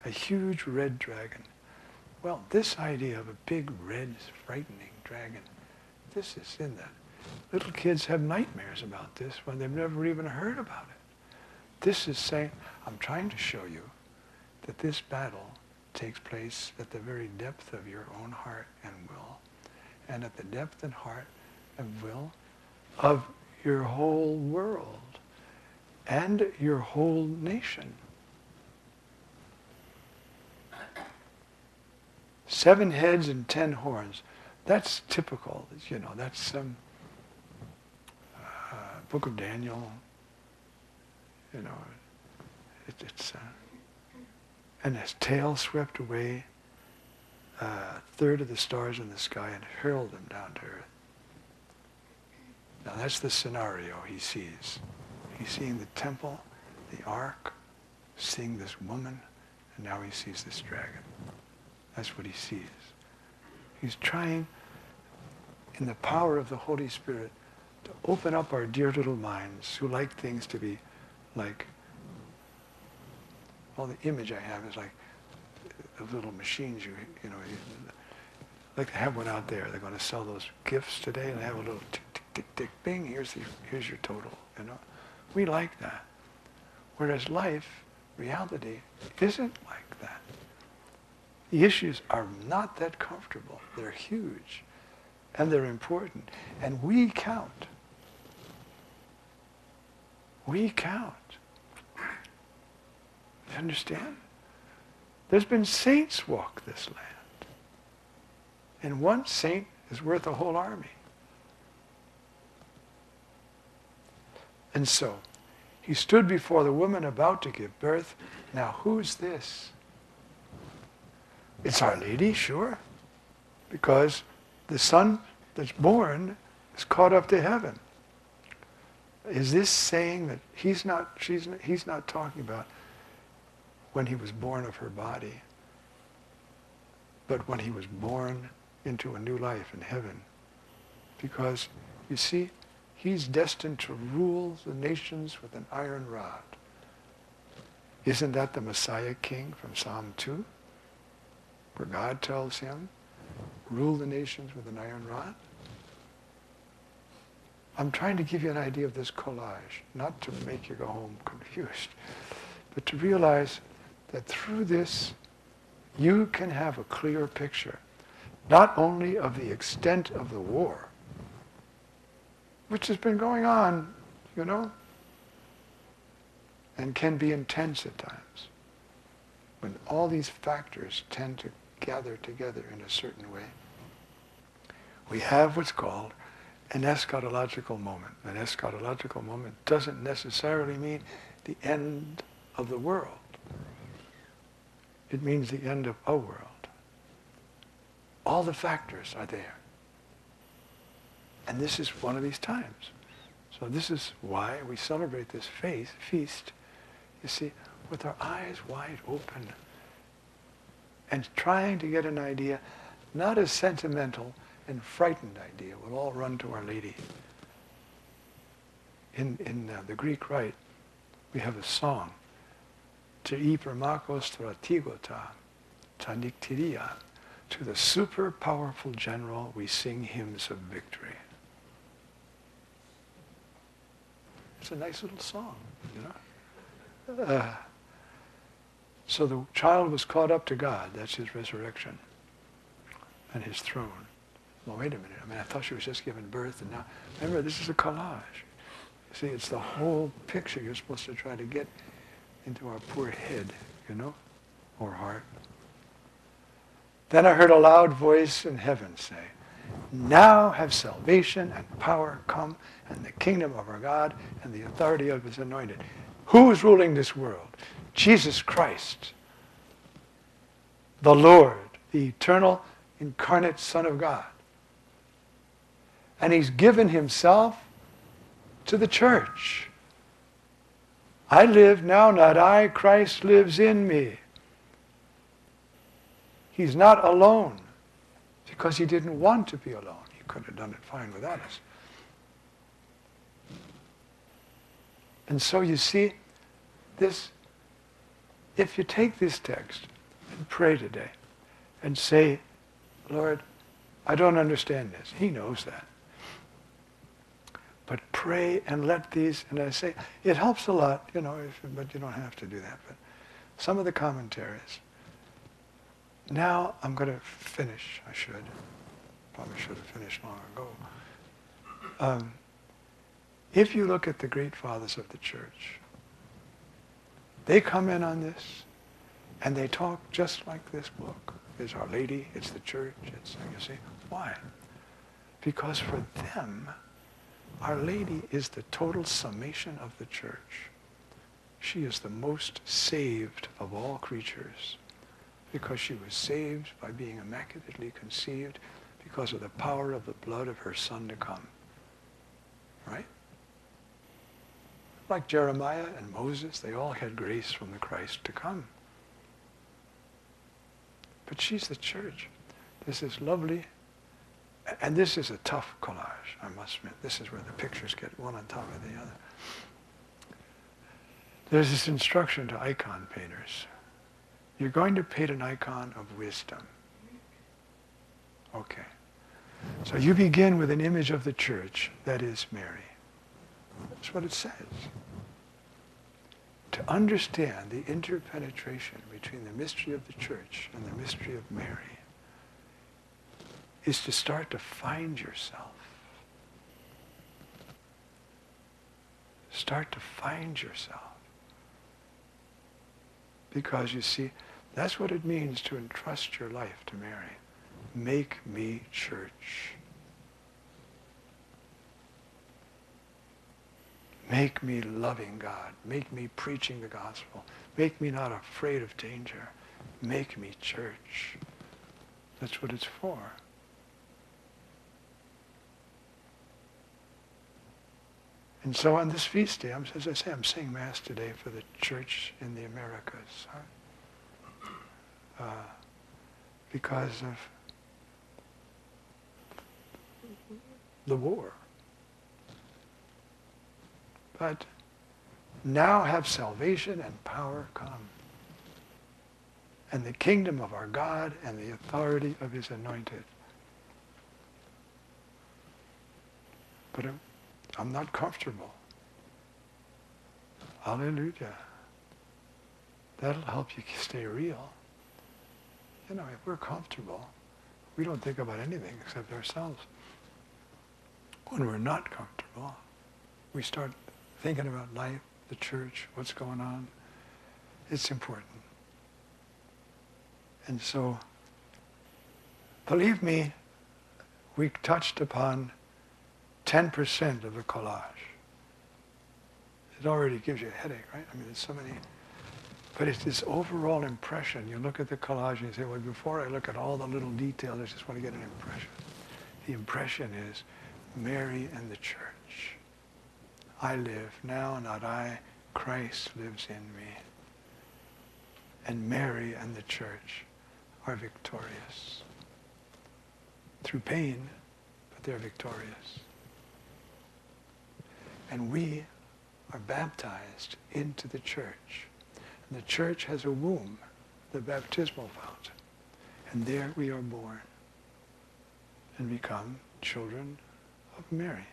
a huge red dragon. Well, this idea of a big, red, frightening dragon, this is in that. Little kids have nightmares about this when they've never even heard about it. This is saying, I'm trying to show you that this battle takes place at the very depth of your own heart and will, and at the depth and heart and will of your whole world and your whole nation. 7 heads and 10 horns. That's typical, that's Book of Daniel, it's and his tail swept away a third of the stars in the sky and hurled them down to earth. Now that's the scenario he sees. He's seeing the temple, the ark, seeing this woman, and now he sees this dragon. That's what he sees. He's trying, in the power of the Holy Spirit, to open up our dear little minds who like things to be like, well, the image I have is like of little machines, you like to have one out there. They're going to sell those gifts today, and they have a little tick, tick, tick, tick, bing, here's your total, We like that. Whereas life, reality, isn't like that. The issues are not that comfortable. They're huge. And they're important. And we count. We count. You understand? There's been saints walk this land. And one saint is worth a whole army. And so, he stood before the woman about to give birth. Now, who's this? It's Our Lady, sure. Because the son that's born is caught up to heaven. Is this saying that he's not talking about when he was born of her body, but when he was born into a new life in heaven? Because, you see, he's destined to rule the nations with an iron rod. Isn't that the Messiah King from Psalm 2? Where God tells him, rule the nations with an iron rod? I'm trying to give you an idea of this collage, not to make you go home confused, but to realize that through this, you can have a clear picture, not only of the extent of the war, which has been going on, and can be intense at times, when all these factors tend to gather together in a certain way. We have what's called an eschatological moment. An eschatological moment doesn't necessarily mean the end of the world. It means the end of a world. All the factors are there. And this is one of these times. So this is why we celebrate this feast, you see, with our eyes wide open and trying to get an idea, not a sentimental and frightened idea. We'll all run to Our Lady. In the Greek rite, we have a song, Te ipermakos stratigota, taniktiria. To the super powerful general, we sing hymns of victory. It's a nice little song, So the child was caught up to God. That's his resurrection and his throne. Well, wait a minute. I thought she was just giving birth, and now, remember, this is a collage. You see, it's the whole picture you're supposed to try to get into our poor head, or heart. Then I heard a loud voice in heaven say, now have salvation and power come, and the kingdom of our God and the authority of his anointed. Who is ruling this world? Jesus Christ, the Lord, the eternal, incarnate Son of God. And he's given himself to the church. I live now, not I, Christ lives in me. He's not alone because he didn't want to be alone. He could have done it fine without us. And so you see, this, if you take this text pray today and say, Lord, I don't understand this. He knows that. But pray and let these, and I say, it helps a lot, but you don't have to do that. But some of the commentaries. Now I'm going to finish. I should. Probably should have finished long ago. If you look at the great fathers of the church, they come in on this, and they talk just like this book. It's Our Lady, it's the church, it's, you see. Why? Because for them, Our Lady is the total summation of the church. She is the most saved of all creatures because she was saved by being immaculately conceived because of the power of the blood of her Son to come. Right? Like Jeremiah and Moses, they all had grace from the Christ to come. But she's the church. This is lovely. And this is a tough collage, I must admit. This is where the pictures get one on top of the other. There's this instruction to icon painters. You're going to paint an icon of wisdom. Okay. So you begin with an image of the church, that is Mary. That's what it says. To understand the interpenetration between the mystery of the church and the mystery of Mary is to start to find yourself. Start to find yourself. Because you see, that's what it means to entrust your life to Mary. Make me church. Make me loving God. Make me preaching the gospel. Make me not afraid of danger. Make me church. That's what it's for. And so on this feast day, as I say, I'm saying Mass today for the church in the Americas. Because of the war. But now have salvation and power come, and the kingdom of our God and the authority of his anointed. But I'm not comfortable. Hallelujah. That'll help you stay real. If we're comfortable, we don't think about anything except ourselves. When we're not comfortable, we start thinking about life, the church, what's going on. It's important. And so, believe me, we touched upon 10% of the collage. It already gives you a headache, right? There's so many. But it's this overall impression. You look at the collage and you say, well, before I look at all the little details, I just want to get an impression. The impression is Mary and the church. I live, now not I, Christ lives in me. And Mary and the church are victorious. Through pain, but they're victorious. And we are baptized into the church. And the church has a womb, the baptismal fountain. And there we are born and become children of Mary.